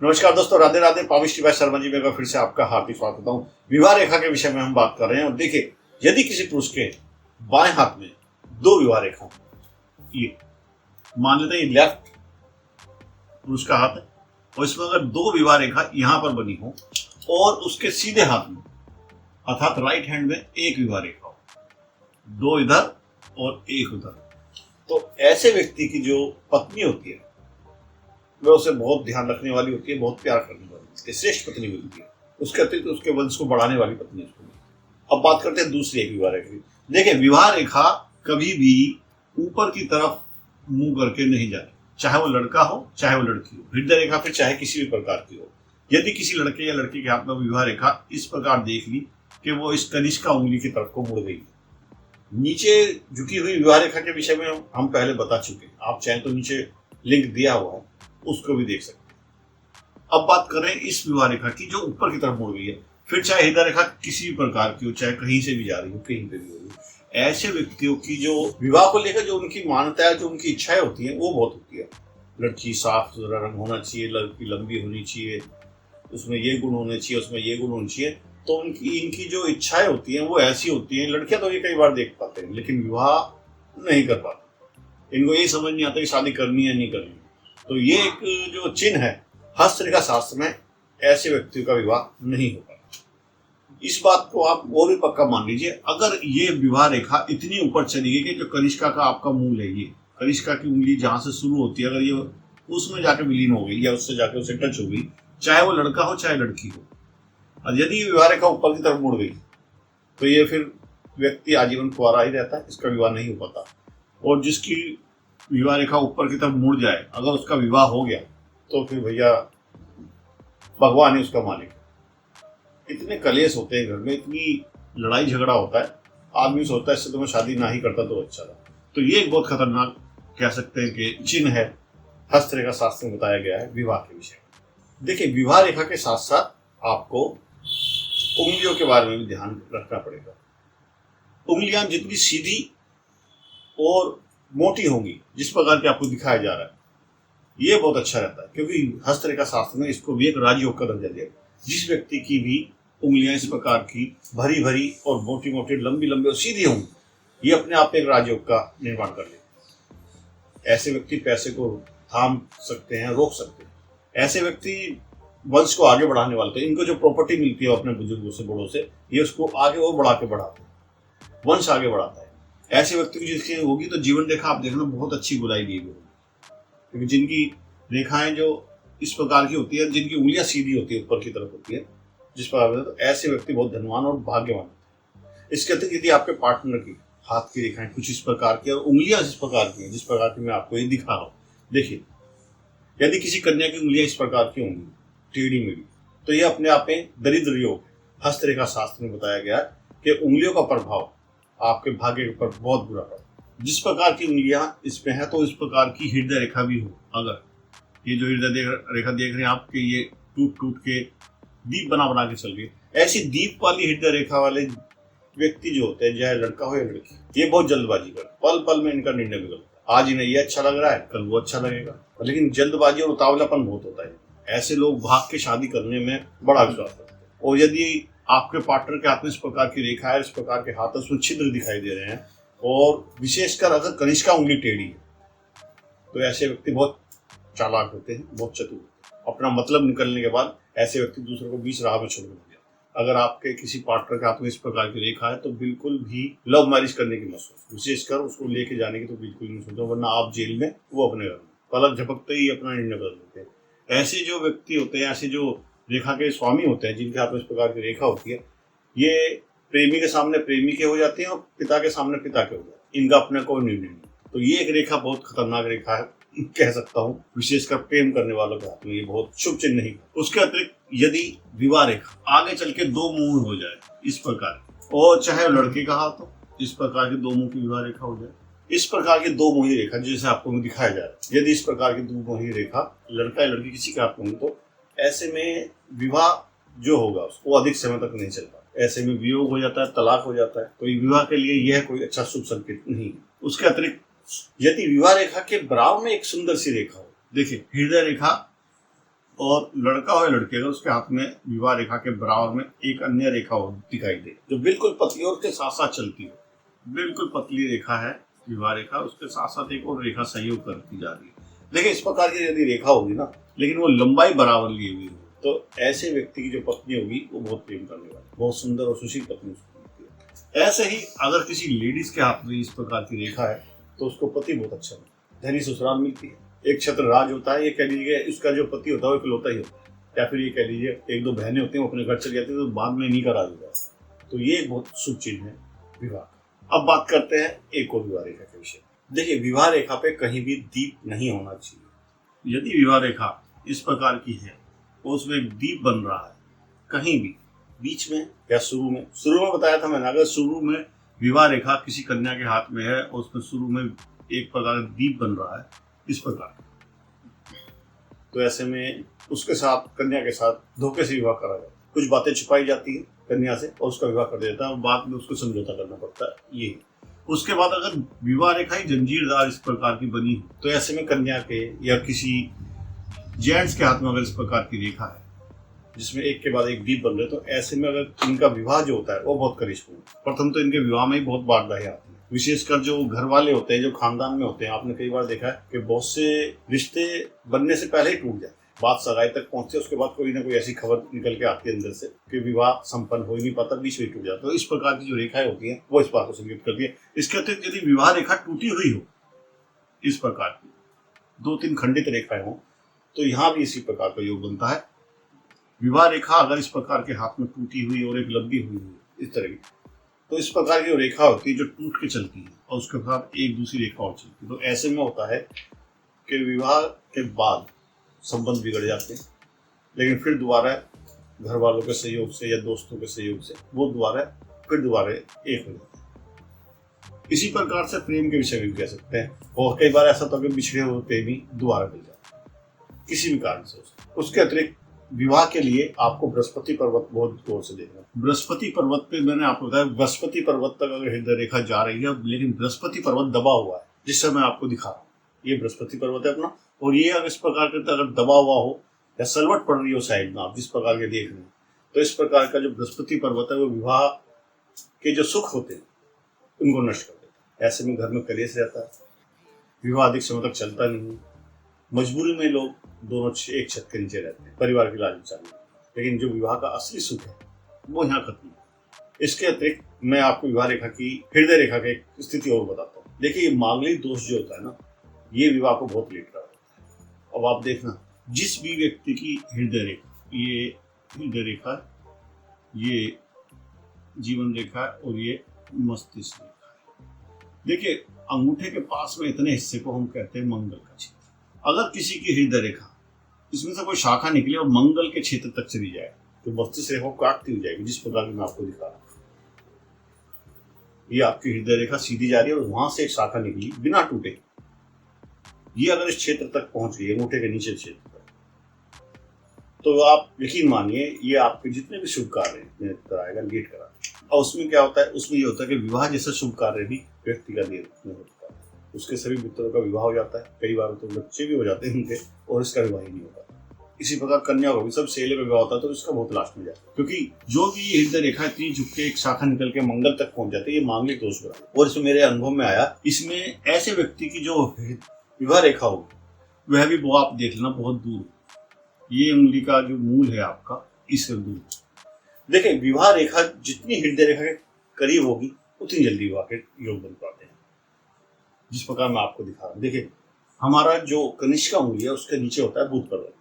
नमस्कार दोस्तों, राधे राधे। पाविश भाई शर्मा जी में फिर से आपका हार्दिक स्वागत करता हूँ। विवाह रेखा के विषय में हम बात कर रहे हैं। और देखिए, यदि किसी पुरुष के बाएं हाथ में दो विवाह रेखा, ये मान लेते हैं लेफ्ट पुरुष का हाथ है और इसमें अगर दो विवाह रेखा यहां पर बनी हो और उसके सीधे हाथ में अर्थात राइट हैंड में एक विवाह रेखा हो, दो इधर और एक उधर, तो ऐसे व्यक्ति की जो पत्नी होती है वह उसे बहुत ध्यान रखने वाली होती है, बहुत प्यार करने वाली होती है, श्रेष्ठ पत्नी होती है। उसके अतिरिक्त उसके वंश को बढ़ाने वाली पत्नी उसको। अब बात करते हैं दूसरी एक विवाह रेखा की। देखिए, विवाह रेखा कभी भी ऊपर की तरफ मुंह करके नहीं जाती, चाहे वो लड़का हो चाहे वो लड़की हो। हृदय रेखा फिर चाहे किसी भी प्रकार की हो। यदि किसी लड़के या लड़की के हाथ में विवाह रेखा इस प्रकार देख ली कि वो इस कनिष्का उंगली की तरफ को मुड़ गई, नीचे झुकी हुई विवाह रेखा के विषय में हम पहले बता चुके हैं। आप चाहे तो नीचे लिंक दिया हुआ है, उसको भी देख सकते हैं। अब बात करें इस विवाह रेखा की जो ऊपर की तरफ मुड़ गई है। फिर चाहे हृदय रेखा किसी भी प्रकार की हो, चाहे कहीं से भी जा रही हो, कहीं पे भी हो रही, ऐसे व्यक्तियों की जो विवाह को लेकर जो उनकी मान्यता है, जो उनकी इच्छाएं होती हैं, वो बहुत होती है। लड़की साफ सुथरा रंग होना चाहिए, लड़की लंबी होनी चाहिए, उसमें ये गुण होने चाहिए, उसमें ये गुण होने चाहिए। तो इनकी जो इच्छाएं होती हैं वो ऐसी होती हैं। लड़कियां तो ये कई बार देख पाते हैं लेकिन विवाह नहीं कर पाते। इनको ये समझ नहीं आता कि शादी करनी है नहीं करनी। तो ये एक जो चिन्ह है हस्तरेखा शास्त्र में, ऐसे व्यक्तियों का विवाह नहीं होगा। इस बात को आप और भी पक्का मान लीजिए। अगर ये विवाह रेखा इतनी ऊपर चली गई कि जो कनिष्का का आपका मूल है, ये कनिष्का की उंगली जहां से शुरू होती है, अगर ये उसमें जाके विलीन हो गई या उससे जाके उसे टच हो गई, चाहे वो लड़का हो चाहे लड़की हो, और यदि ये विवाह रेखा ऊपर की तरफ मुड़ गई तो ये फिर व्यक्ति आजीवन कुंवारा ही रहता है, इसका विवाह नहीं हो पाता। और जिसकी विवाह रेखा ऊपर की तरफ मुड़ जाए, अगर उसका विवाह हो गया तो फिर भैया भगवान ही उसका मालिक। इतने कलेश होते हैं घर में, इतनी लड़ाई झगड़ा होता है, आदमी सोचता है इससे तो मैं शादी ना ही करता तो अच्छा था। तो ये एक बहुत खतरनाक कह सकते हैं कि चिन्ह है, हस्तरेखा शास्त्र में बताया गया है विवाह के विषय में। देखिए, विवाह रेखा के साथ साथ आपको उंगलियों के बारे में भी ध्यान रखना पड़ेगा। उंगलियां जितनी सीधी और मोटी होंगी, जिस प्रकार के आपको दिखाया जा रहा है, ये बहुत अच्छा रहता है, क्योंकि हस्तरेखा शास्त्र में इसको भी एक राजयोग का दर्जा दिया। जिस व्यक्ति की भी उंगलियां इस प्रकार की भरी भरी और मोटी मोटी, लंबी लंबी और सीधी होंगी, ये अपने आप में एक राजयोग का निर्माण कर लेते हैं। ऐसे व्यक्ति पैसे को थाम सकते हैं, रोक सकते हैं। ऐसे व्यक्ति वंश को आगे बढ़ाने वाले थे। इनको जो प्रॉपर्टी मिलती है अपने बुजुर्गों से, बड़ों से, ये उसको आगे और बढ़ा के बढ़ाते हैं, वंश आगे बढ़ाता है। ऐसे व्यक्ति की जिसकी होगी तो जीवन रेखा आप देखना बहुत अच्छी बुलाई दी गई, क्योंकि जिनकी रेखाएं जो इस प्रकार की होती है, जिनकी उंगलियां सीधी होती है, ऊपर की तरफ होती है, जिस प्रकार, तो ऐसे व्यक्ति बहुत धनवान और भाग्यवान होते हैं। इसके अतिरिक्त यदि आपके पार्टनर की हाथ की रेखाएं कुछ इस प्रकार की और उंगलियां इस प्रकार की, जिस प्रकार की मैं आपको ये दिखा रहा हूँ, देखिए, यदि किसी कन्या की उंगलियां इस प्रकार की होंगी टेढ़ी मेढ़ी, तो यह अपने आप में दरिद्र योग है। हस्तरेखा शास्त्र में बताया गया कि उंगलियों का प्रभाव आपके भाग्य पर बहुत बुरा पड़ा। जिस प्रकार की उंगलियां इसमें है, तो इस प्रकार की हृदय रेखा भी हो। अगर ये जो हृदय रेखा देख रहे हैं आपके, ये टूट टूट के दीप बना बना के चल रही है, ऐसी दीप वाली हृदय रेखा वाले व्यक्ति जो होते हैं, चाहे लड़का हो या लड़की, ये बहुत जल्दबाजी कर, पल पल में इनका निर्णय बदलता है। आज इन्हें ये अच्छा लग रहा है, कल वो अच्छा लगेगा, लेकिन जल्दबाजी और उतावलापन बहुत होता है। ऐसे लोग भाग के शादी करने में बड़ा विश्वास करते हैं। और यदि आपके पार्टनर के हाथ में इस प्रकार की रेखा है, इस प्रकार के हाथ उसमें छिद्र दिखाई दे रहे हैं, और विशेषकर अगर कनिष्का उंगली टेढ़ी है, तो ऐसे व्यक्ति बहुत चालाक होते हैं, बहुत चतुर होते हैं। अपना मतलब निकलने के बाद ऐसे व्यक्ति दूसरों को बीच राह में छोड़ देते हैं। अगर आपके किसी पार्टनर के हाथ में इस प्रकार की रेखा है तो बिल्कुल भी लव मैरिज करने की मत सोचो, विशेषकर उसको लेके जाने की तो बिल्कुल नहीं सोचो, वरना आप जेल में, वो अपने घर में। पलक झपकते ही अपना निर्णय बदल देते हैं। ऐसे जो व्यक्ति होते हैं, ऐसे जो रेखा के स्वामी होते हैं, जिनके हाथ में इस प्रकार की रेखा होती है, ये प्रेमी के सामने प्रेमी के हो जाते हैं और पिता के सामने पिता के हो जाते हैं। इनका अपना कोई निर्णय नहीं। तो ये एक रेखा बहुत खतरनाक रेखा है, कह सकता हूँ, विशेषकर प्रेम करने वालों के हाथ में ये बहुत शुभ चिन्ह नहीं। उसके अतिरिक्त यदि विवाह रेखा आगे चल के दो मुंह हो जाए इस प्रकार, और चाहे लड़के का हाथ हो, इस प्रकार की दो मुंह की विवाह रेखा हो जाए, इस प्रकार की दो मुही रेखा जैसे आपको दिखाया जा रहा है, यदि इस प्रकार की दो मुही रेखा लड़का या लड़की किसी के हाथ में, तो ऐसे में विवाह जो होगा वो अधिक समय तक नहीं चल पाता। ऐसे में वियोग हो जाता है, तलाक हो जाता है। तो विवाह के लिए यह कोई अच्छा शुभ संकेत नहीं है। उसके अतिरिक्त यदि विवाह रेखा के बराबर में एक सुंदर सी रेखा हो, देखिए, हृदय रेखा और लड़का हो या लड़की, अगर उसके हाथ में विवाह रेखा के बराबर में एक अन्य रेखा हो दिखाई दे जो बिल्कुल पतली और उसके साथ साथ चलती हो, बिल्कुल पतली रेखा है विवाह रेखा, उसके साथ साथ एक और रेखा सहयोग करती जा रही है। देखिए इस प्रकार की यदि रेखा होगी ना, लेकिन वो लंबाई बराबर लिए हुई हो, तो ऐसे व्यक्ति की जो पत्नी होगी वो बहुत प्रेम करने वाली, बहुत सुंदर और सुशील पत्नी उसको मिलती है। ऐसे ही अगर किसी लेडीज के हाथ में इस प्रकार की रेखा है तो उसको पति बहुत अच्छा मिलता है, धनी ससुराल मिलती है, एक छत्र राज होता है। ये कह लीजिए उसका जो पति होता है वो इकलौता ही होता है, या फिर ये कह लीजिए एक दो बहनें होती हैं वो अपने घर चली जाती है तो बाद में इन्हीं का राज होता है। तो ये बहुत शुभ चीज है विवाह। अब बात करते हैं एक और विवाह रेखा के विषय। देखिए विवाह रेखा पे कहीं भी दीप नहीं होना चाहिए। यदि विवाह रेखा इस प्रकार की है और उसमें एक दीप बन रहा है कहीं भी बीच में या शुरू में बताया था मैंने, अगर शुरू में विवाह रेखा किसी कन्या के हाथ में है और उसमें शुरू में एक प्रकार का दीप बन रहा है इस प्रकार, तो ऐसे में उसके साथ कन्या के साथ धोखे से विवाह करा जाए, कुछ बातें छुपाई जाती है कन्या से और उसका विवाह कर देता है, बाद में उसको समझौता करना पड़ता है। ये उसके बाद अगर विवाह रेखा ही जंजीरदार इस प्रकार की बनी हो तो ऐसे में कन्या के या किसी जेंट्स के हाथ में अगर इस प्रकार की रेखा है जिसमें एक के बाद एक दीप बन रहे, तो ऐसे में अगर इनका विवाह जो होता है वो बहुत करिश्मा है। प्रथम तो इनके विवाह में ही बहुत बाधाएं आती है, विशेषकर जो घर वाले होते हैं, जो खानदान में होते हैं। आपने कई बार देखा है कि बहुत से रिश्ते बनने से पहले ही टूट जाते, बात सगाई तक पहुंचते, उसके बाद कोई ना कोई ऐसी खबर निकल के आती है अंदर से कि विवाह संपन्न हो ही नहीं पाता, बीच में टूट जाता। तो इस प्रकार की जो रेखाएं होती हैं वो इस बात को संकेत करती है। इसके अतिरिक्त यदि विवाह रेखा टूटी हुई हो इस प्रकार की, दो तीन खंडित रेखाएं हो, तो यहाँ भी इसी प्रकार का योग बनता है। विवाह रेखा अगर इस प्रकार के हाथ में टूटी हुई और एक लंबी हुई इस तरह की, तो इस प्रकार की जो रेखा होती है जो टूट के चलती है और उसके साथ एक दूसरी रेखा और चलती है, तो ऐसे में होता है कि विवाह के बाद संबंध बिगड़ जाते हैं, लेकिन फिर दोबारा घर वालों के सहयोग से या दोस्तों के सहयोग से वो फिर दोबारा एक हो जाते हैं। इसी प्रकार से प्रेम के विषय में कह सकते हैं, और कई बार ऐसा तो बिछड़े होते भी दोबारा मिल जाते हैं किसी भी कारण से। उसके अतिरिक्त विवाह के लिए आपको बृहस्पति पर्वत बहुत गौर से देखना। बृहस्पति पर्वत पे मैंने आपको बताया, बृहस्पति पर्वत तक अगर हृदय रेखा जा रही है, लेकिन बृहस्पति पर्वत दबा हुआ है, जिससे मैं आपको दिखा रहा हूँ, ये बृहस्पति पर्वत है अपना, और ये अगर इस प्रकार के अगर दबा हुआ हो या सलवट पड़ रही हो साइड में, आप जिस प्रकार के देख रहे हैं, तो इस प्रकार का जो बृहस्पति पर्वत है वो विवाह के जो सुख होते हैं उनको नष्ट कर देता है। ऐसे में घर में कलेश रहता है, विवाह अधिक समय तक चलता नहीं, मजबूरी में लोग दोनों एक छत के नीचे रहते हैं, परिवार की लाज बचाने, लेकिन जो विवाह का असली सुख है वो यहाँ खत्म है। इसके अतिरिक्त मैं आपको विवाह रेखा की हृदय रेखा की स्थिति और बताता हूँ। देखिए ये मांगलिक दोष जो होता है ना, ये विवाह को बहुत लेट रहा है। अब आप देखना, जिस भी व्यक्ति की हृदय रेखा, ये हृदय रेखा, ये जीवन रेखा और ये मस्तिष्क रेखा है। देखिए अंगूठे के पास में इतने हिस्से को हम कहते हैं मंगल का क्षेत्र। अगर किसी की हृदय रेखा इसमें से कोई शाखा निकले और मंगल के क्षेत्र तक चली जाए तो मस्तिष्क रेखा काटती हो जाएगी, जिस प्रकार की मैं आपको दिखा रहा हूं। ये आपकी हृदय रेखा सीधी जा रही है और वहां से एक शाखा निकली बिना टूटे, ये अगर इस क्षेत्र तक पहुंच गई, अंगूठे के नीचे क्षेत्र तक, तो आप यकीन मानिए ये आपके जितने भी शुभ कार्य कराएगा, लेट कराएगा। और उसमें क्या होता है, उसमें ये होता है कि विवाह जैसा शुभ कार्य भी व्यक्ति का देर में होता है, उसके सभी मित्रों का विवाह हो जाता है, कई बार तो बच्चे भी हो जाते हैं उनके, और इसका विवाह ही नहीं होता। इसी प्रकार कन्या को भी सब सेले का विवाह होता है तो इसका बहुत लास्ट में जाता है, क्योंकि जो भी हृदय रेखा इतनी झुक के एक शाखा निकल के मंगल तक पहुंच जाती है, ये मांगलिक दोष बना। और इसमें मेरे अनुभव में आया, इसमें ऐसे व्यक्ति की जो विवाह रेखा होगी वह भी वो आप देख लेना बहुत दूर, ये उंगली का जो मूल है आपका, इससे दूर। देखिए विवाह रेखा जितनी हृदय रेखा के करीब होगी उतनी जल्दी विवाह के योग बन पाते हैं, जिस प्रकार मैं आपको दिखा रहा हूँ। देखिए हमारा जो कनिष्का उंगली है उसके नीचे होता है बुध पर्वत,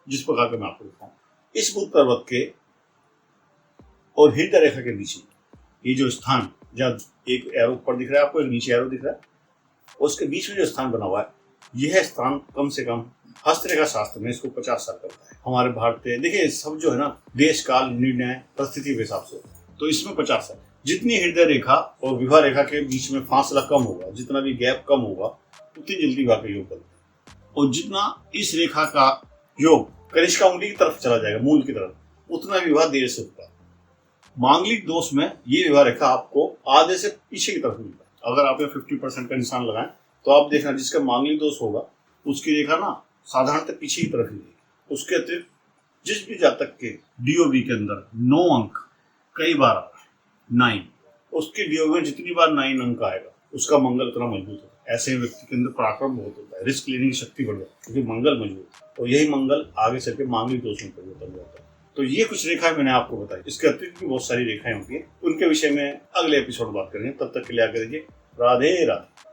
जिस प्रकार का मैं आपको दिखाऊं। इस बुध पर्वत के और हृदय रेखा के बीच में ये जो स्थान, जब एक एरो ऊपर दिख रहा है आपको, एक नीचे एरो दिख रहा है, उसके बीच में जो स्थान बना हुआ है, यह स्थान कम से कम हस्तरेखा शास्त्र में इसको 50 साल का होता है। हमारे भारतीय देखिए सब जो है ना, देश काल निर्णय परिस्थिति के हिसाब से, तो इसमें 50 साल। जितनी हृदय रेखा और विवाह रेखा के बीच में फासला कम होगा, जितना भी गैप कम होगा, उतनी जल्दी विवाह का योग बनता है। और जितना इस रेखा का योग कनिष्का उंगली की तरफ चला जाएगा, मूल की तरफ, उतना विवाह देर से होता है। मांगलिक दोष में ये विवाह रेखा आपको आधे से पीछे की तरफ मिलता है। अगर आप 50% का निशान लगाएं तो आप देखना जिसका मांगलिक दोष होगा उसकी रेखा ना साधारणतः पीछे की तरफ ही रहेगी, उसके अतिरिक्त जिस भी जातक के डीओबी के अंदर 9 अंक कई बार आता है 9, उसके डीओबी में जितनी बार 9 अंक आएगा उसका मंगल उतना मजबूत होता है। ऐसे व्यक्ति के अंदर पराक्रम बहुत होता है, रिस्क लेने की शक्ति बढ़ जाती है, क्योंकि मंगल मजबूत है। और यही मंगल आगे चल के मांगलिक दोष में परिवर्तन जाता है। तो ये कुछ रेखाएं मैंने आपको बताई, इसके अतिरिक्त भी बहुत सारी रेखाएं होती है, उनके विषय में अगले एपिसोड में बात करेंगे। तब तक के लिए आगे देखिए, राधे राधे।